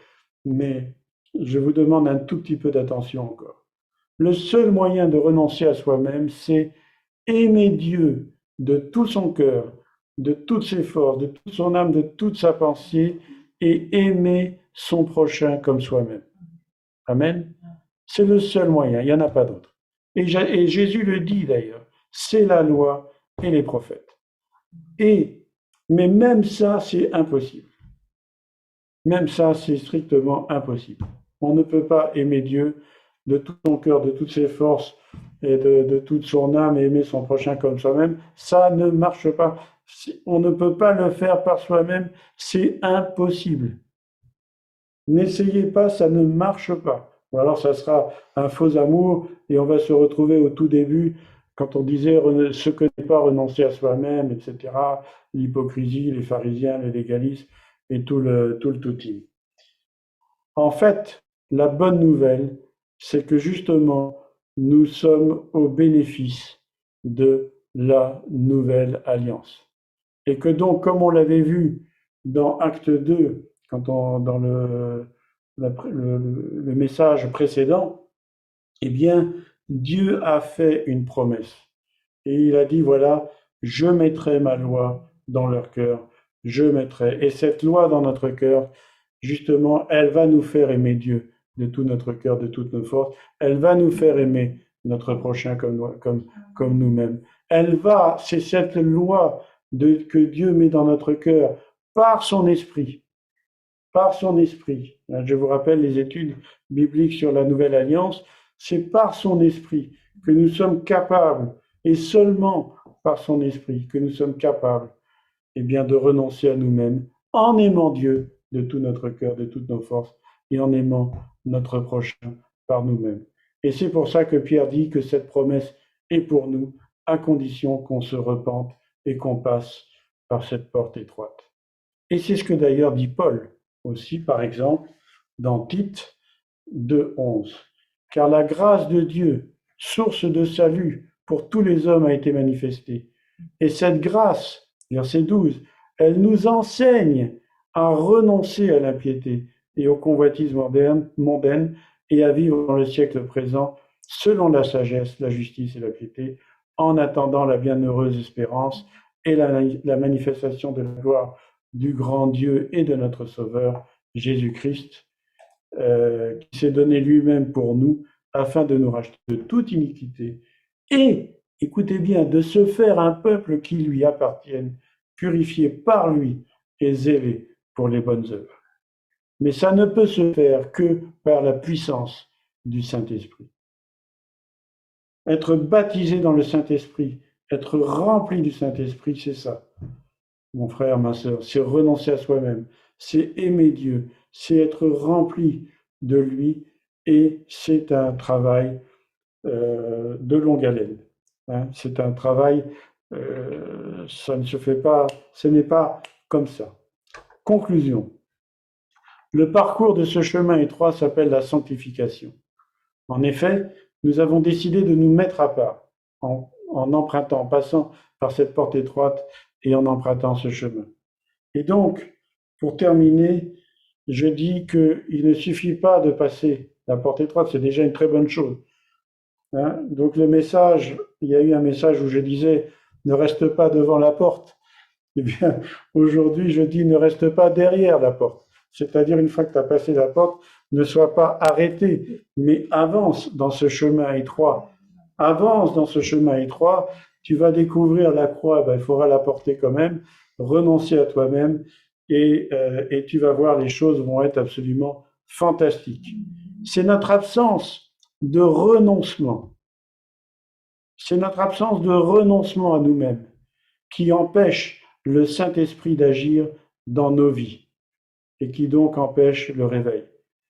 mais je vous demande un tout petit peu d'attention encore. Le seul moyen de renoncer à soi-même, c'est aimer Dieu de tout son cœur, de toutes ses forces, de toute son âme, de toute sa pensée, et aimer son prochain comme soi-même. Amen. C'est le seul moyen, il n'y en a pas d'autre. Et Jésus le dit d'ailleurs, c'est la loi et les prophètes. Mais même ça, c'est impossible. Même ça, c'est strictement impossible. On ne peut pas aimer Dieu de tout son cœur, de toutes ses forces et de toute son âme et aimer son prochain comme soi-même. Ça ne marche pas. On ne peut pas le faire par soi-même. C'est impossible. N'essayez pas, ça ne marche pas. Ou alors ça sera un faux amour et on va se retrouver au tout début quand on disait ce que n'est pas renoncer à soi-même, etc. L'hypocrisie, les pharisiens, les légalistes et tout le touti. En fait, la bonne nouvelle, c'est que justement, nous sommes au bénéfice de la nouvelle alliance. Et que donc, comme on l'avait vu dans Acte 2, dans le message précédent, eh bien, Dieu a fait une promesse. Et il a dit, voilà, je mettrai ma loi dans leur cœur, je mettrai. Et cette loi dans notre cœur, justement, elle va nous faire aimer Dieu de tout notre cœur, de toutes nos forces. Elle va nous faire aimer notre prochain comme nous-mêmes. C'est cette loi que Dieu met dans notre cœur par son esprit. Par son esprit. Je vous rappelle les études bibliques sur la Nouvelle Alliance. C'est par son esprit que nous sommes capables, et seulement par son esprit, que nous sommes capables, eh bien, de renoncer à nous-mêmes en aimant Dieu de tout notre cœur, de toutes nos forces, et en aimant notre prochain par nous-mêmes. Et c'est pour ça que Pierre dit que cette promesse est pour nous, à condition qu'on se repente et qu'on passe par cette porte étroite. Et c'est ce que d'ailleurs dit Paul aussi, par exemple, dans Tite 2:11. Car la grâce de Dieu, source de salut pour tous les hommes, a été manifestée. Et cette grâce, verset 12, elle nous enseigne à renoncer à l'impiété et aux convoitises mondaines et à vivre dans le siècle présent selon la sagesse, la justice et la piété, en attendant la bienheureuse espérance et la manifestation de la gloire du grand Dieu et de notre Sauveur, Jésus-Christ, qui s'est donné lui-même pour nous, afin de nous racheter de toute iniquité et, écoutez bien, de se faire un peuple qui lui appartienne, purifié par lui et zélé pour les bonnes œuvres. Mais ça ne peut se faire que par la puissance du Saint-Esprit. Être baptisé dans le Saint-Esprit, être rempli du Saint-Esprit, c'est ça, mon frère, ma sœur, c'est renoncer à soi-même, c'est aimer Dieu, c'est être rempli de lui, et c'est un travail de longue haleine. Hein. C'est un travail, ça ne se fait pas, ce n'est pas comme ça. Conclusion. Le parcours de ce chemin étroit s'appelle la sanctification. En effet, nous avons décidé de nous mettre à part en empruntant, en passant par cette porte étroite et en empruntant ce chemin. Et donc, pour terminer, je dis qu'il ne suffit pas de passer la porte étroite, c'est déjà une très bonne chose. Hein? Donc le message, il y a eu un message où je disais « ne reste pas devant la porte ». Eh bien, aujourd'hui, je dis « ne reste pas derrière la porte ». C'est-à-dire, une fois que tu as passé la porte, ne sois pas arrêté, mais avance dans ce chemin étroit. Avance dans ce chemin étroit, tu vas découvrir la croix, il faudra la porter quand même, renoncer à toi-même, et tu vas voir, les choses vont être absolument fantastiques. C'est notre absence de renoncement. C'est notre absence de renoncement à nous-mêmes qui empêche le Saint-Esprit d'agir dans nos vies et qui donc empêche le réveil.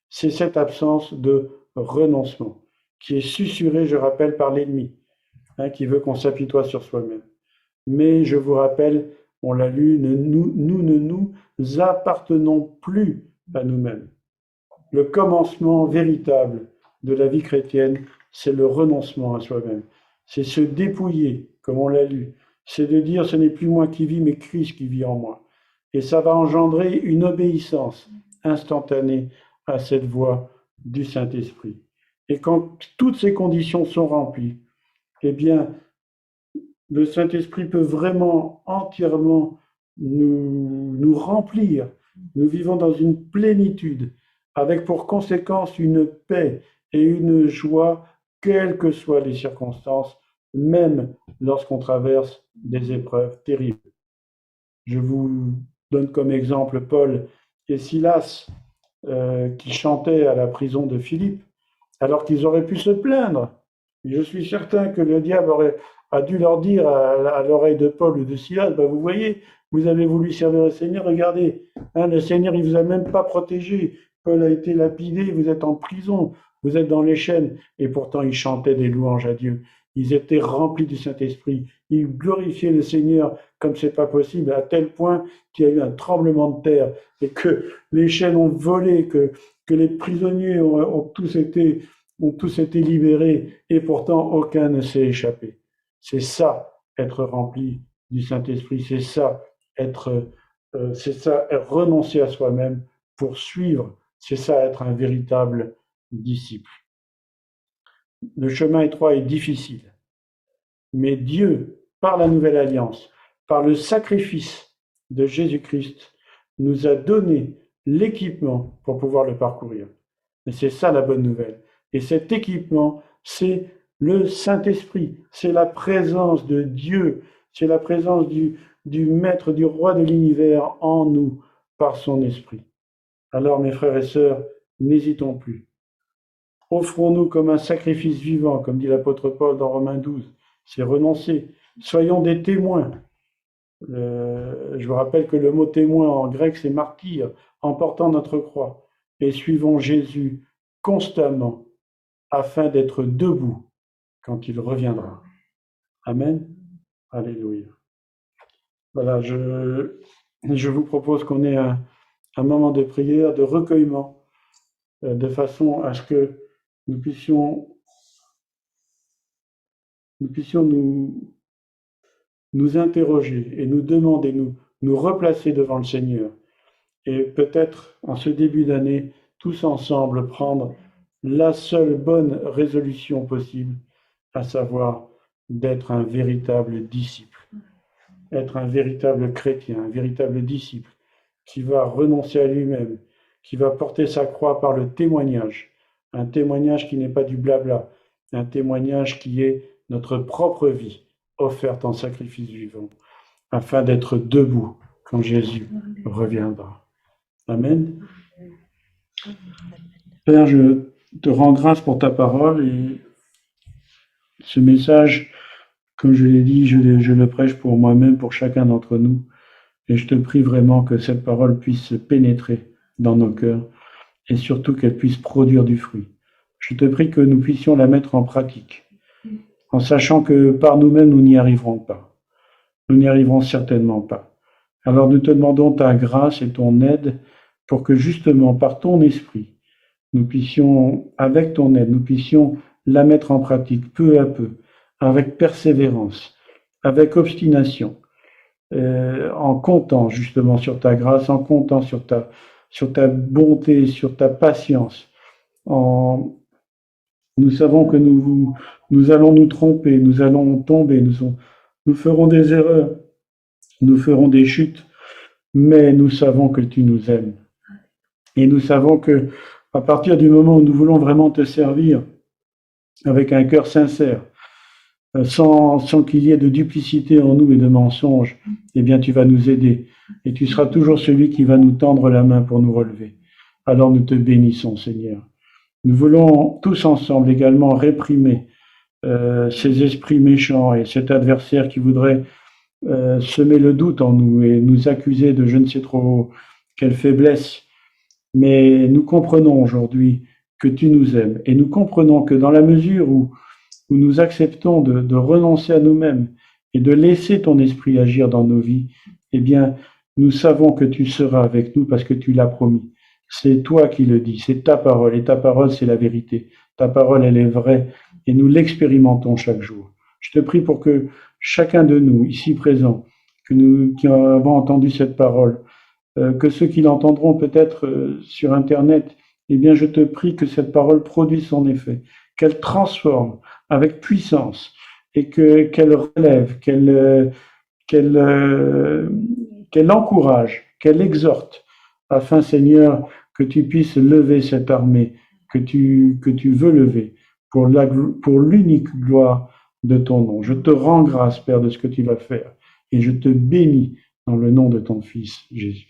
C'est cette absence de renoncement qui est susurrée, je rappelle, par l'ennemi, qui veut qu'on s'apitoie sur soi-même. Mais je vous rappelle, on l'a lu, nous ne nous appartenons plus à nous-mêmes. Le commencement véritable de la vie chrétienne, c'est le renoncement à soi-même. C'est se dépouiller, comme on l'a lu. C'est de dire, ce n'est plus moi qui vis, mais Christ qui vit en moi. Et ça va engendrer une obéissance instantanée à cette voix du Saint-Esprit. Et quand toutes ces conditions sont remplies, eh bien, le Saint-Esprit peut vraiment entièrement nous remplir. Nous vivons dans une plénitude, avec pour conséquence une paix et une joie, quelles que soient les circonstances, même lorsqu'on traverse des épreuves terribles. Je vous donne comme exemple Paul et Silas, qui chantaient à la prison de Philippe, alors qu'ils auraient pu se plaindre. Et je suis certain que le diable a dû leur dire à l'oreille de Paul ou de Silas, vous voyez, vous avez voulu servir le Seigneur, regardez, le Seigneur il vous a même pas protégé, Paul a été lapidé, vous êtes en prison, vous êtes dans les chaînes, et pourtant ils chantaient des louanges à Dieu. Ils étaient remplis du Saint-Esprit, ils glorifiaient le Seigneur comme c'est pas possible, à tel point qu'il y a eu un tremblement de terre, et que les chaînes ont volé, que les prisonniers ont tous été libérés, et pourtant aucun ne s'est échappé. C'est ça, être rempli du Saint-Esprit, c'est ça, renoncer à soi-même pour suivre, c'est ça, être un véritable disciple. Le chemin étroit est difficile, mais Dieu, par la nouvelle alliance, par le sacrifice de Jésus-Christ, nous a donné l'équipement pour pouvoir le parcourir. Et c'est ça la bonne nouvelle. Et cet équipement, c'est le Saint-Esprit, c'est la présence de Dieu, c'est la présence du Maître, du Roi de l'univers en nous, par son Esprit. Alors mes frères et sœurs, n'hésitons plus. Offrons-nous comme un sacrifice vivant, comme dit l'apôtre Paul dans Romains 12. C'est renoncer. Soyons des témoins. Je vous rappelle que le mot témoin en grec, c'est martyr, en portant notre croix. Et suivons Jésus constamment afin d'être debout quand il reviendra. Amen. Alléluia. Voilà, je vous propose qu'on ait un moment de prière, de recueillement, de façon à ce que nous puissions nous interroger et nous demander, nous replacer devant le Seigneur. Et peut-être, en ce début d'année, tous ensemble, prendre la seule bonne résolution possible, à savoir d'être un véritable disciple, être un véritable chrétien, un véritable disciple, qui va renoncer à lui-même, qui va porter sa croix par le témoignage, un témoignage qui n'est pas du blabla, un témoignage qui est notre propre vie, offerte en sacrifice vivant, afin d'être debout quand Jésus reviendra. Amen. Père, je te rends grâce pour ta parole et ce message, comme je l'ai dit, je le prêche pour moi-même, pour chacun d'entre nous. Et je te prie vraiment que cette parole puisse pénétrer dans nos cœurs et surtout qu'elle puisse produire du fruit. Je te prie que nous puissions la mettre en pratique, en sachant que par nous-mêmes, nous n'y arriverons pas. Nous n'y arriverons certainement pas. Alors nous te demandons ta grâce et ton aide pour que justement par ton esprit, nous puissions, avec ton aide, nous puissions la mettre en pratique peu à peu, avec persévérance, avec obstination, en comptant justement sur ta grâce, en comptant sur ta bonté, sur ta patience. Nous savons que nous allons nous tromper, nous allons tomber, nous ferons des erreurs, nous ferons des chutes, mais nous savons que tu nous aimes. Et nous savons que à partir du moment où nous voulons vraiment te servir avec un cœur sincère, sans qu'il y ait de duplicité en nous et de mensonges, eh bien tu vas nous aider. Et tu seras toujours celui qui va nous tendre la main pour nous relever. Alors nous te bénissons, Seigneur. Nous voulons tous ensemble également réprimer ces esprits méchants et cet adversaire qui voudrait semer le doute en nous et nous accuser de je ne sais trop quelle faiblesse. Mais nous comprenons aujourd'hui que tu nous aimes et nous comprenons que dans la mesure où nous acceptons de renoncer à nous-mêmes et de laisser ton esprit agir dans nos vies, eh bien, nous savons que tu seras avec nous parce que tu l'as promis. C'est toi qui le dis, c'est ta parole, et ta parole, c'est la vérité. Ta parole, elle est vraie, et nous l'expérimentons chaque jour. Je te prie pour que chacun de nous, ici présents, qui avons entendu cette parole, que ceux qui l'entendront peut-être sur Internet, eh bien, je te prie que cette parole produise son effet, qu'elle transforme avec puissance et qu'elle relève, qu'elle encourage, qu'elle exhorte, afin, Seigneur, que tu puisses lever cette armée que tu veux lever pour l'unique gloire de ton nom. Je te rends grâce, Père, de ce que tu vas faire et je te bénis dans le nom de ton Fils, Jésus.